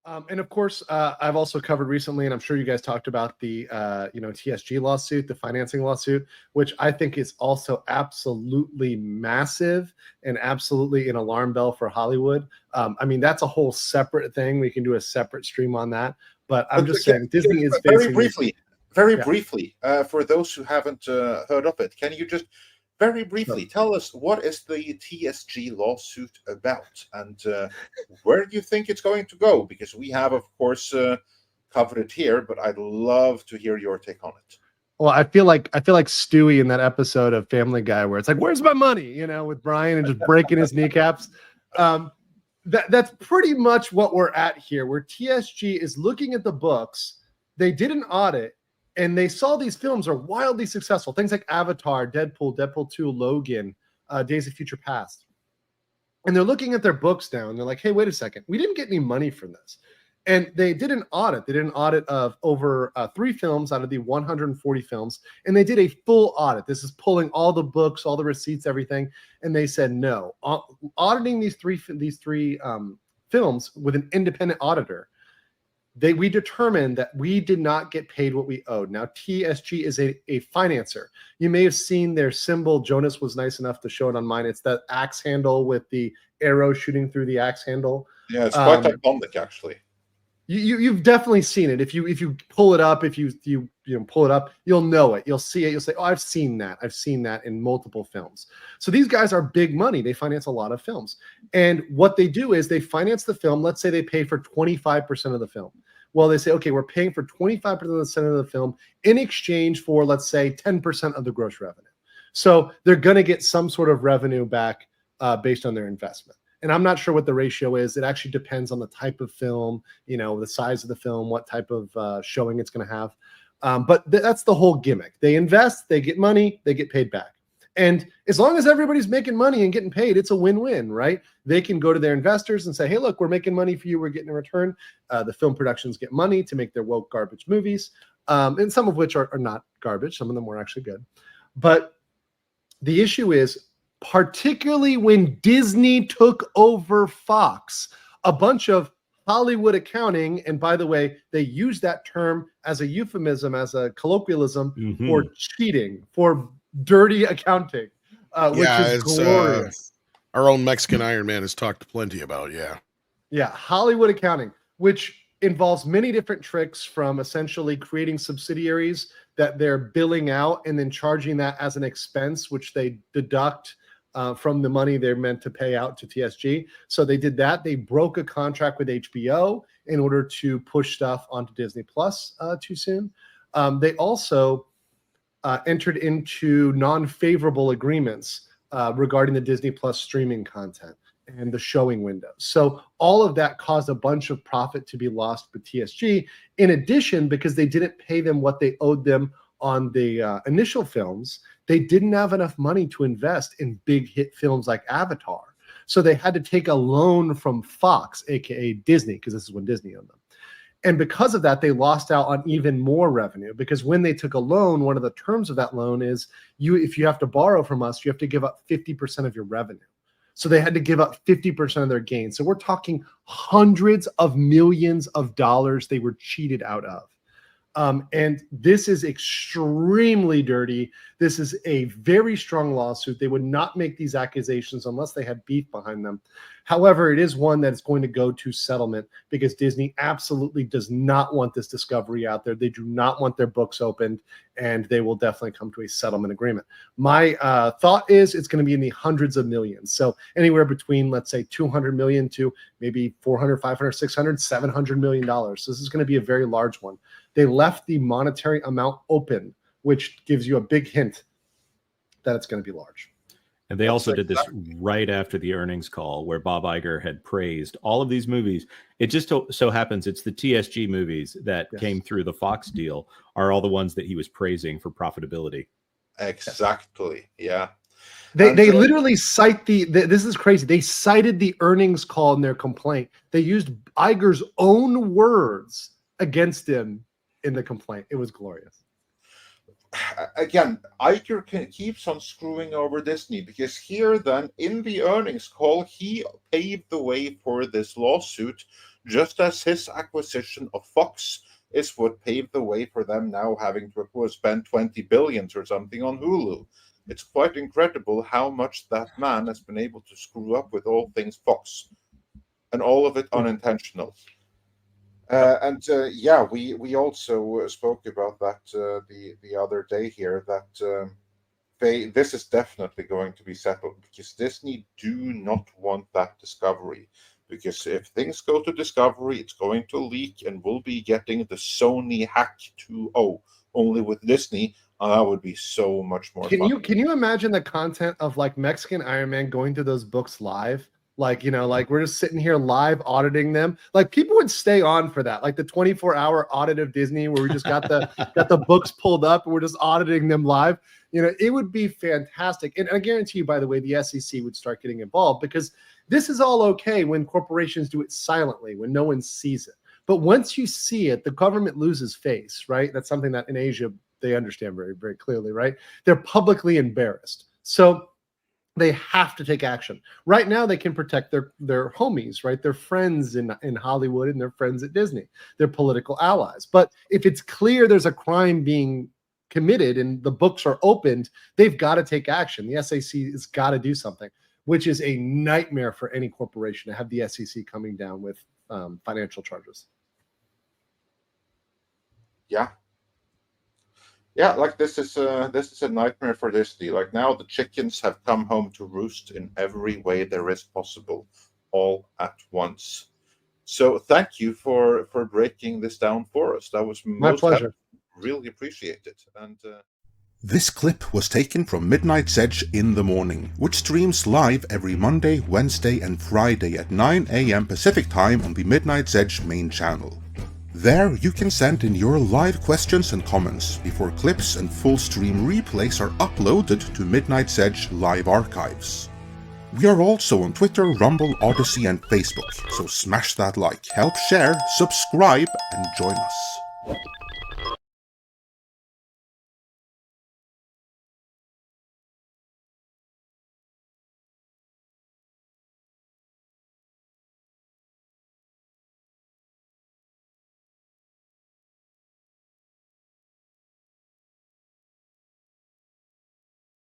And of course, I've also covered recently, and I'm sure you guys talked about the TSG lawsuit, the financing lawsuit, which I think is also absolutely massive and absolutely an alarm bell for Hollywood. I mean, that's a whole separate thing. We can do a separate stream on that. But I'm just saying, Disney is very facing briefly, for those who haven't heard of it. Can you just very briefly tell us what is the TSG lawsuit about, and where do you think it's going to go? Because we have, of course, covered it here, but I'd love to hear your take on it. Well, I feel like Stewie in that episode of Family Guy where it's like, "Where's my money?" With Brian and just breaking his kneecaps. That's pretty much what we're at here, where TSG is looking at the books. They did an audit, and they saw these films are wildly successful. Things like Avatar, Deadpool, Deadpool 2, Logan, Days of Future Past. And they're looking at their books now, and they're like, hey, wait a second. We didn't get any money from this. And they did an audit. They did an audit of over 3 films out of the 140 films, and they did a full audit. This is pulling all the books, all the receipts, everything. And they said, no. Auditing these three films with an independent auditor, we determined that we did not get paid what we owed. Now, TSG is a financer. You may have seen their symbol. Jonas was nice enough to show it on mine. It's that axe handle with the arrow shooting through the axe handle. Yeah, it's quite iconic, actually. You've definitely seen it. If you pull it up, if you pull it up, you'll know it. You'll see it. You'll say, "Oh, I've seen that. I've seen that in multiple films." So these guys are big money. They finance a lot of films, and what they do is they finance the film. Let's say they pay for 25% of the film. Well, they say, "Okay, we're paying for 25% of the film in exchange for, let's say, 10% of the gross revenue." So they're going to get some sort of revenue back based on their investment. And I'm not sure what the ratio is. It actually depends on the type of film, the size of the film, what type of showing it's going to have. But that's the whole gimmick. They invest, they get money, they get paid back. And as long as everybody's making money and getting paid, it's a win-win, right? They can go to their investors and say, hey, look, we're making money for you. We're getting a return. The film productions get money to make their woke garbage movies, and some of which are not garbage. Some of them were actually good. But the issue is, particularly when Disney took over Fox, a bunch of Hollywood accounting, and by the way, they use that term as a euphemism, as a colloquialism for cheating, for dirty accounting, which is glorious. Our own Mexican Iron Man has talked plenty about, Yeah, Hollywood accounting, which involves many different tricks, from essentially creating subsidiaries that they're billing out and then charging that as an expense, which they deduct from the money they're meant to pay out to TSG. So they did that. They broke a contract with HBO in order to push stuff onto Disney Plus too soon. They also entered into non-favorable agreements regarding the Disney Plus streaming content and the showing windows. So all of that caused a bunch of profit to be lost with TSG. In addition, because they didn't pay them what they owed them on the initial films, they didn't have enough money to invest in big hit films like Avatar. So they had to take a loan from Fox, aka Disney, because this is when Disney owned them. And because of that, they lost out on even more revenue, because when they took a loan, one of the terms of that loan is if you have to borrow from us, you have to give up 50% of your revenue. So they had to give up 50% of their gains. So we're talking hundreds of millions of dollars they were cheated out of. And this is extremely dirty. This is a very strong lawsuit. They would not make these accusations unless they had beef behind them. However, it is one that is going to go to settlement, because Disney absolutely does not want this discovery out there. They do not want their books opened, and they will definitely come to a settlement agreement. My thought is it's going to be in the hundreds of millions. So anywhere between, let's say, 200 million to maybe 400, 500, 600, 700 million dollars. So this is going to be a very large one. They left the monetary amount open, which gives you a big hint that it's going to be large. And they also did this right after the earnings call, where Bob Iger had praised all of these movies. It just so happens it's the TSG movies that came through the Fox deal are all the ones that he was praising for profitability. Exactly. Yeah. They literally cite this is crazy. They cited the earnings call in their complaint. They used Iger's own words against him in the complaint. It was glorious. again, Iger keeps on screwing over Disney, because here then in the earnings call, he paved the way for this lawsuit, just as his acquisition of Fox is what paved the way for them now having to spend $20 billion or something on Hulu. It's quite incredible how much that man has been able to screw up with all things Fox, and all of it unintentional. We also spoke about that the other day here, that this is definitely going to be settled, because Disney do not want that Discovery. Because if things go to Discovery, it's going to leak, and we'll be getting the Sony Hack 2.0 only with Disney. That would be so much more fun. Can you imagine the content of like Mexican Iron Man going to those books live? Like, like we're just sitting here live auditing them. Like people would stay on for that, like the 24-hour audit of Disney, where we just got the books pulled up and we're just auditing them live. It would be fantastic. And I guarantee you, by the way, the SEC would start getting involved, because this is all okay when corporations do it silently, when no one sees it. But once you see it, the government loses face, right? That's something that in Asia, they understand very, very clearly, right? They're publicly embarrassed. So they have to take action. Right now, they can protect their homies, right? Their friends in Hollywood and their friends at Disney, their political allies. But if it's clear there's a crime being committed and the books are opened, they've got to take action. The SEC has got to do something, which is a nightmare for any corporation to have the SEC coming down with financial charges. Yeah, like this is a nightmare for Disney. Like now the chickens have come home to roost in every way there is possible, all at once. So thank you for breaking this down for us. That was my pleasure. Really appreciate it. And this clip was taken from Midnight's Edge in the Morning, which streams live every Monday, Wednesday, and Friday at 9 a.m. Pacific Time on the Midnight's Edge main channel. There, you can send in your live questions and comments before clips and full stream replays are uploaded to Midnight's Edge live archives. We are also on Twitter, Rumble, Odyssey, and Facebook, so smash that like, help share, subscribe, and join us.